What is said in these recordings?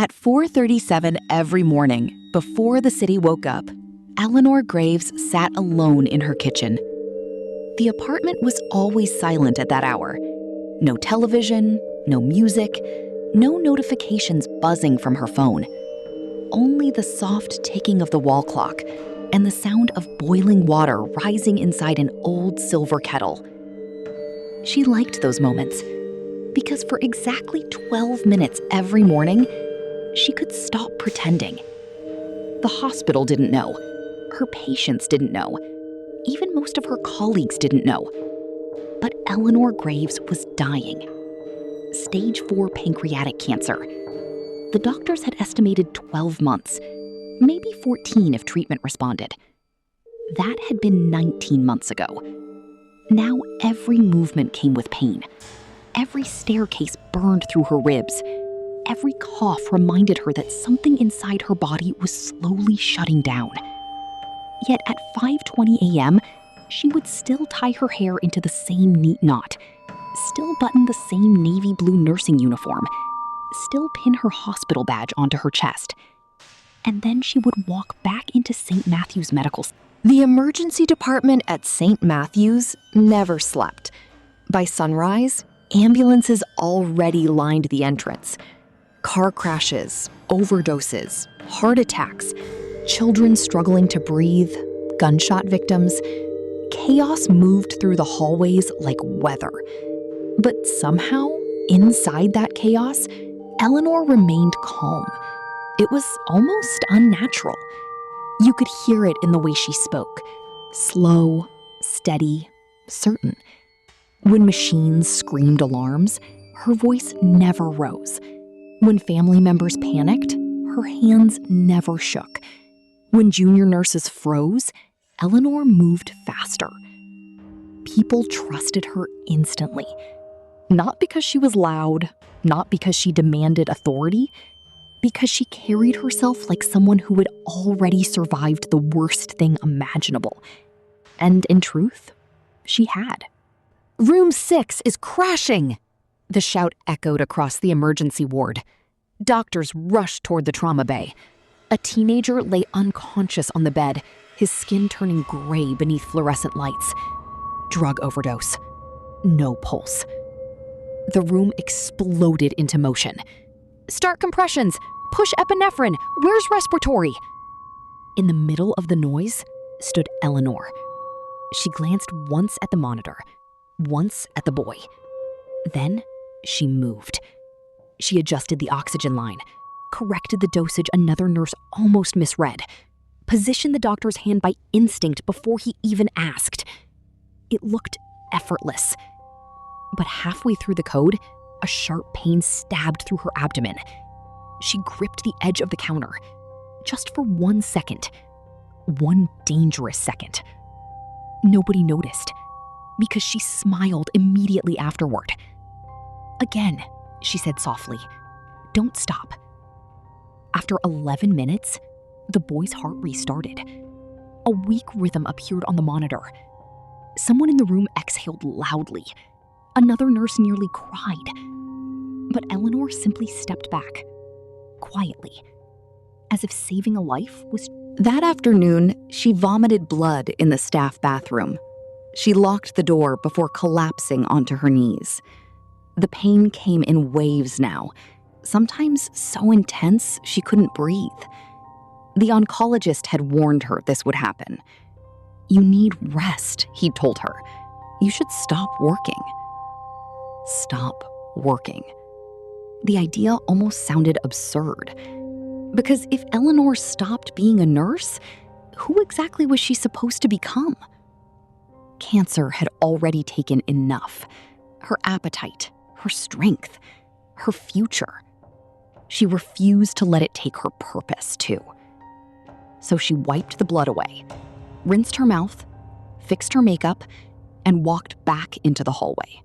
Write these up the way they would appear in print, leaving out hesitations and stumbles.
At 4:37 every morning, before the city woke up, Eleanor Graves sat alone in her kitchen. The apartment was always silent at that hour. No television, no music, no notifications buzzing from her phone. Only the soft ticking of the wall clock and the sound of boiling water rising inside an old silver kettle. She liked those moments because for exactly 12 minutes every morning, she could stop pretending. The hospital didn't know. Her patients didn't know. Even most of her colleagues didn't know. But Eleanor Graves was dying. Stage 4 pancreatic cancer. The doctors had estimated 12 months, maybe 14 if treatment responded. That had been 19 months ago. Now every movement came with pain. Every staircase burned through her ribs. Every cough reminded her that something inside her body was slowly shutting down. Yet at 5:20 a.m., she would still tie her hair into the same neat knot, still button the same navy blue nursing uniform, still pin her hospital badge onto her chest. And then she would walk back into St. Matthew's Medical Center. The emergency department at St. Matthew's never slept. By sunrise, ambulances already lined the entrance. Car crashes, overdoses, heart attacks, children struggling to breathe, gunshot victims. Chaos moved through the hallways like weather. But somehow, inside that chaos, Eleanor remained calm. It was almost unnatural. You could hear it in the way she spoke. Slow, steady, certain. When machines screamed alarms, her voice never rose. When family members panicked, her hands never shook. When junior nurses froze, Eleanor moved faster. People trusted her instantly. Not because she was loud, not because she demanded authority, because she carried herself like someone who had already survived the worst thing imaginable. And in truth, she had. "Room 6 is crashing!" The shout echoed across the emergency ward. Doctors rushed toward the trauma bay. A teenager lay unconscious on the bed, his skin turning gray beneath fluorescent lights. Drug overdose. No pulse. The room exploded into motion. "Start compressions! Push epinephrine! Where's respiratory?" In the middle of the noise stood Eleanor. She glanced once at the monitor, once at the boy. Then she moved. She adjusted the oxygen line, corrected the dosage another nurse almost misread, positioned the doctor's hand by instinct before he even asked. It looked effortless. But halfway through the code, a sharp pain stabbed through her abdomen. She gripped the edge of the counter, just for 1 second. One dangerous second. Nobody noticed, because she smiled immediately afterward. "Again," she said softly, "don't stop." After 11 minutes, the boy's heart restarted. A weak rhythm appeared on the monitor. Someone in the room exhaled loudly. Another nurse nearly cried. But Eleanor simply stepped back, quietly, as if saving a life was... That afternoon, she vomited blood in the staff bathroom. She locked the door before collapsing onto her knees. The pain came in waves now, sometimes so intense she couldn't breathe. The oncologist had warned her this would happen. "You need rest," he'd told her. "You should stop working." Stop working. The idea almost sounded absurd. Because if Eleanor stopped being a nurse, who exactly was she supposed to become? Cancer had already taken enough. Her appetite, her strength, her future. She refused to let it take her purpose, too. So she wiped the blood away, rinsed her mouth, fixed her makeup, and walked back into the hallway.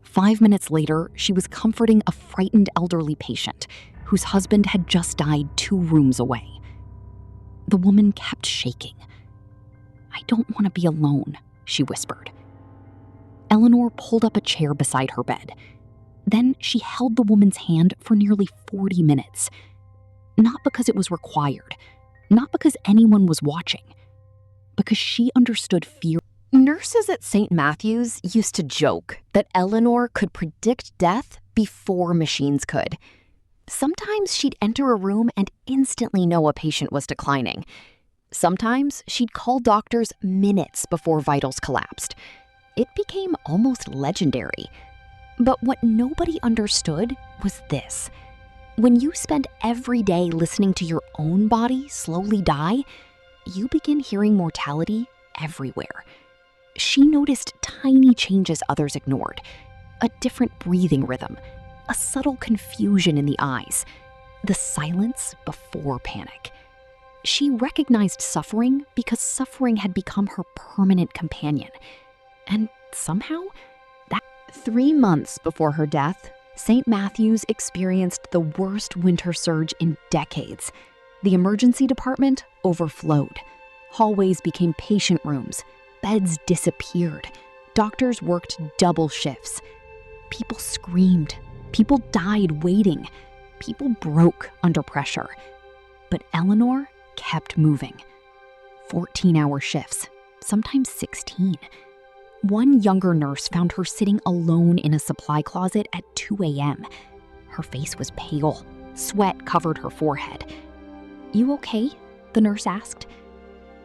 5 minutes later, she was comforting a frightened elderly patient whose husband had just died 2 rooms away. The woman kept shaking. "I don't want to be alone," she whispered. Eleanor pulled up a chair beside her bed. Then she held the woman's hand for nearly 40 minutes. Not because it was required, not because anyone was watching, because she understood fear. Nurses at St. Matthew's used to joke that Eleanor could predict death before machines could. Sometimes she'd enter a room and instantly know a patient was declining. Sometimes she'd call doctors minutes before vitals collapsed. It became almost legendary. But what nobody understood was this. When you spend every day listening to your own body slowly die, you begin hearing mortality everywhere. She noticed tiny changes others ignored. A different breathing rhythm, a subtle confusion in the eyes, the silence before panic. She recognized suffering because suffering had become her permanent companion. And somehow, 3 months before her death, St. Matthew's experienced the worst winter surge in decades. The emergency department overflowed. Hallways became patient rooms. Beds disappeared. Doctors worked double shifts. People screamed. People died waiting. People broke under pressure. But Eleanor kept moving. 14-hour shifts, sometimes 16. One younger nurse found her sitting alone in a supply closet at 2 a.m. Her face was pale. Sweat covered her forehead. "You okay?" the nurse asked.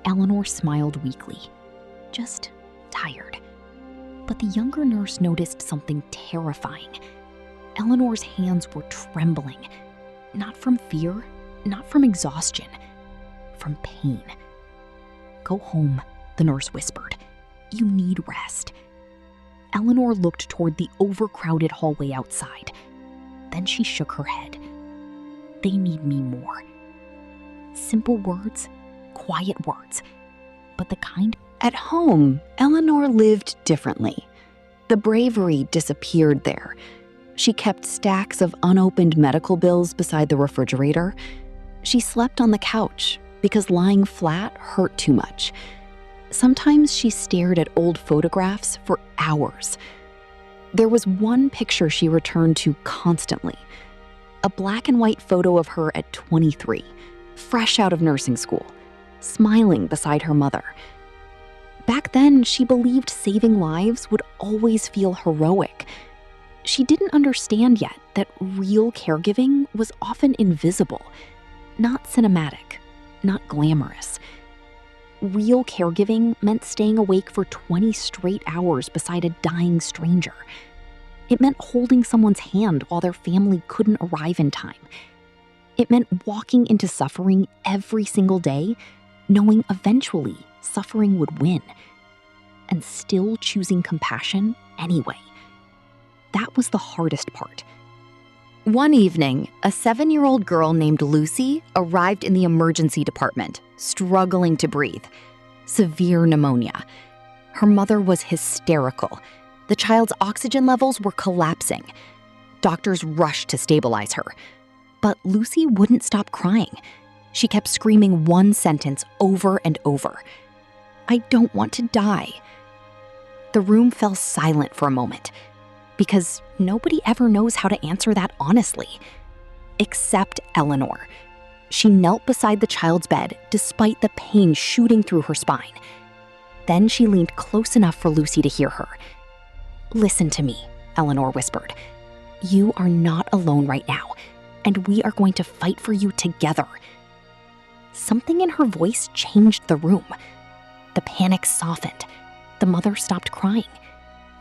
Eleanor smiled weakly. Just tired. But the younger nurse noticed something terrifying. Eleanor's hands were trembling. Not from fear, not from exhaustion, from pain. "Go home," the nurse whispered. "You need rest." Eleanor looked toward the overcrowded hallway outside. Then she shook her head. "They need me more." Simple words, quiet words, but the kind. At home, Eleanor lived differently. The bravery disappeared there. She kept stacks of unopened medical bills beside the refrigerator. She slept on the couch because lying flat hurt too much. Sometimes she stared at old photographs for hours. There was one picture she returned to constantly. A black and white photo of her at 23, fresh out of nursing school, smiling beside her mother. Back then, she believed saving lives would always feel heroic. She didn't understand yet that real caregiving was often invisible, not cinematic, not glamorous. Real caregiving meant staying awake for 20 straight hours beside a dying stranger. It meant holding someone's hand while their family couldn't arrive in time. It meant walking into suffering every single day, knowing eventually suffering would win, and still choosing compassion anyway. That was the hardest part. One evening, a 7-year-old girl named Lucy arrived in the emergency department, struggling to breathe. Severe pneumonia. Her mother was hysterical. The child's oxygen levels were collapsing. Doctors rushed to stabilize her. But Lucy wouldn't stop crying. She kept screaming one sentence over and over. "I don't want to die." The room fell silent for a moment, because nobody ever knows how to answer that honestly. Except Eleanor. She knelt beside the child's bed despite the pain shooting through her spine. Then she leaned close enough for Lucy to hear her. "Listen to me," Eleanor whispered. "You are not alone right now, and we are going to fight for you together." Something in her voice changed the room. The panic softened. The mother stopped crying.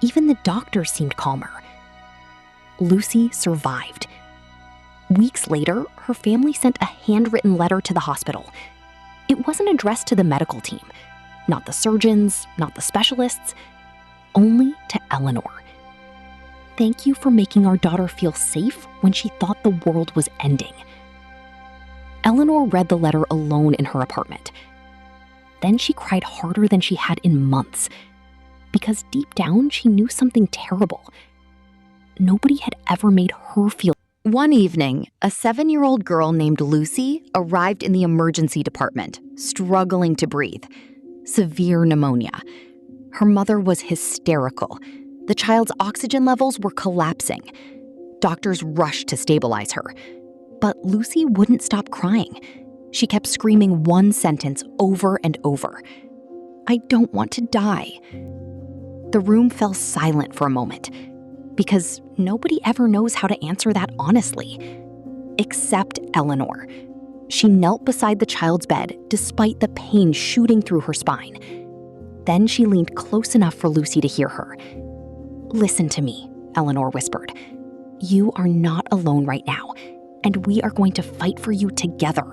Even the doctor seemed calmer. Lucy survived. Weeks later, her family sent a handwritten letter to the hospital. It wasn't addressed to the medical team, not the surgeons, not the specialists, only to Eleanor. "Thank you for making our daughter feel safe when she thought the world was ending." Eleanor read the letter alone in her apartment. Then she cried harder than she had in months, because deep down she knew something terrible. Nobody had ever made her feel. One evening, a 7-year-old girl named Lucy arrived in the emergency department, struggling to breathe. Severe pneumonia. Her mother was hysterical. The child's oxygen levels were collapsing. Doctors rushed to stabilize her. But Lucy wouldn't stop crying. She kept screaming one sentence over and over. "I don't want to die." The room fell silent for a moment, because nobody ever knows how to answer that honestly. Except Eleanor. She knelt beside the child's bed despite the pain shooting through her spine. Then she leaned close enough for Lucy to hear her. "Listen to me," Eleanor whispered. "You are not alone right now, and we are going to fight for you together."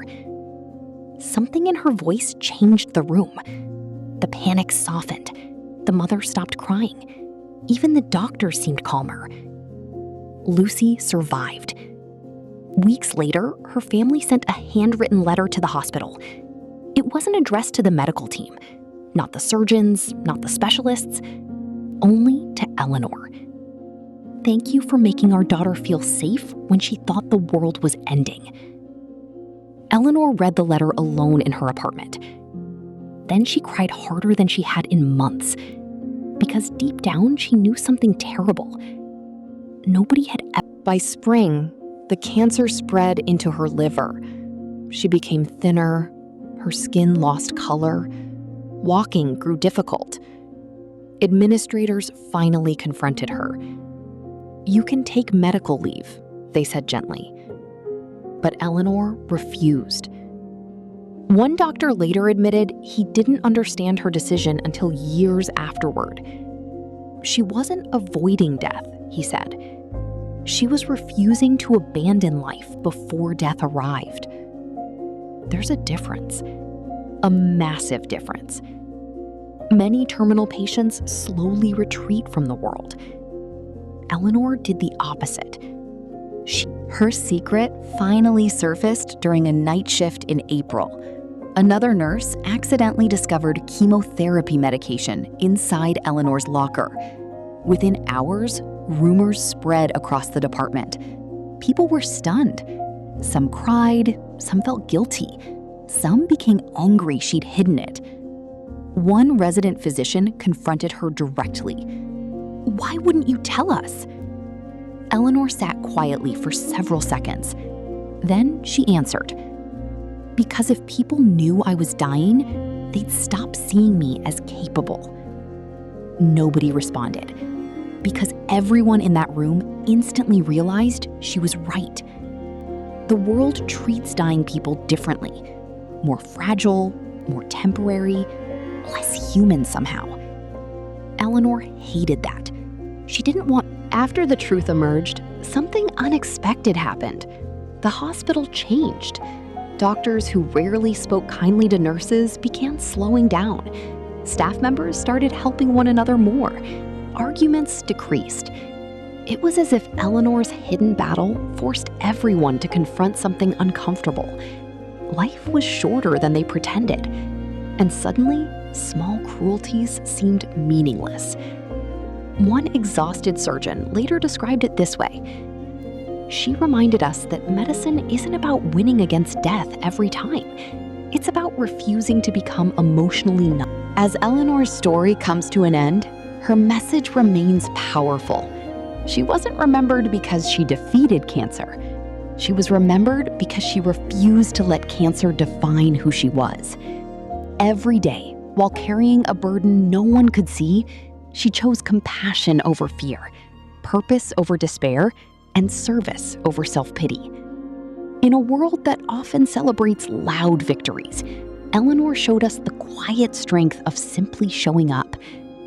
Something in her voice changed the room. The panic softened. The mother stopped crying. Even the doctor seemed calmer. Lucy survived. Weeks later, her family sent a handwritten letter to the hospital. It wasn't addressed to the medical team, not the surgeons, not the specialists, only to Eleanor. "Thank you for making our daughter feel safe when she thought the world was ending." Eleanor read the letter alone in her apartment. Then she cried harder than she had in months, because deep down she knew something terrible. Nobody had ever. By spring, the cancer spread into her liver. She became thinner, her skin lost color, walking grew difficult. Administrators finally confronted her. "You can take medical leave," they said gently. But Eleanor refused. One doctor later admitted he didn't understand her decision until years afterward. She wasn't avoiding death, he said. She was refusing to abandon life before death arrived. There's a difference, a massive difference. Many terminal patients slowly retreat from the world. Eleanor did the opposite. Her secret finally surfaced during a night shift in April. Another nurse accidentally discovered chemotherapy medication inside Eleanor's locker. Within hours, rumors spread across the department. People were stunned. Some cried, some felt guilty. Some became angry she'd hidden it. One resident physician confronted her directly. "Why wouldn't you tell us?" Eleanor sat quietly for several seconds. Then she answered, "Because if people knew I was dying, they'd stop seeing me as capable." Nobody responded, because everyone in that room instantly realized she was right. The world treats dying people differently, more fragile, more temporary, less human somehow. Eleanor hated that. She didn't want. After the truth emerged, something unexpected happened. The hospital changed. Doctors who rarely spoke kindly to nurses began slowing down. Staff members started helping one another more. Arguments decreased. It was as if Eleanor's hidden battle forced everyone to confront something uncomfortable. Life was shorter than they pretended, and suddenly, small cruelties seemed meaningless. One exhausted surgeon later described it this way. "She reminded us that medicine isn't about winning against death every time. It's about refusing to become emotionally numb." As Eleanor's story comes to an end, her message remains powerful. She wasn't remembered because she defeated cancer. She was remembered because she refused to let cancer define who she was. Every day, while carrying a burden no one could see, she chose compassion over fear, purpose over despair, and service over self-pity. In a world that often celebrates loud victories, Eleanor showed us the quiet strength of simply showing up,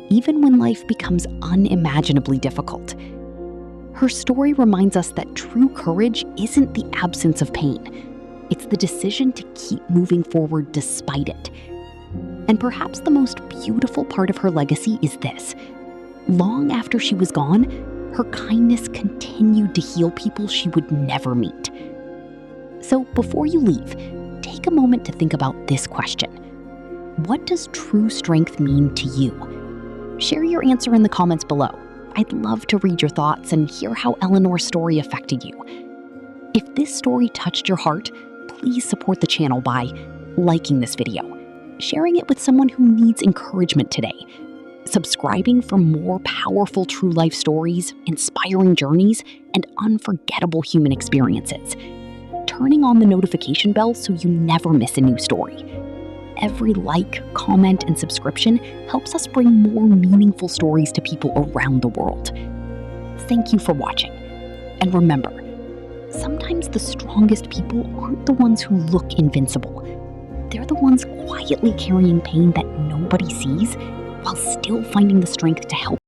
even when life becomes unimaginably difficult. Her story reminds us that true courage isn't the absence of pain. It's the decision to keep moving forward despite it. And perhaps the most beautiful part of her legacy is this. Long after she was gone, her kindness continued to heal people she would never meet. So before you leave, take a moment to think about this question. What does true strength mean to you? Share your answer in the comments below. I'd love to read your thoughts and hear how Eleanor's story affected you. If this story touched your heart, please support the channel by liking this video, sharing it with someone who needs encouragement today, subscribing for more powerful true life stories, inspiring journeys, and unforgettable human experiences. Turning on the notification bell so you never miss a new story. Every like, comment, and subscription helps us bring more meaningful stories to people around the world. Thank you for watching. And remember, sometimes the strongest people aren't the ones who look invincible. They're the ones quietly carrying pain that nobody sees while still finding the strength to help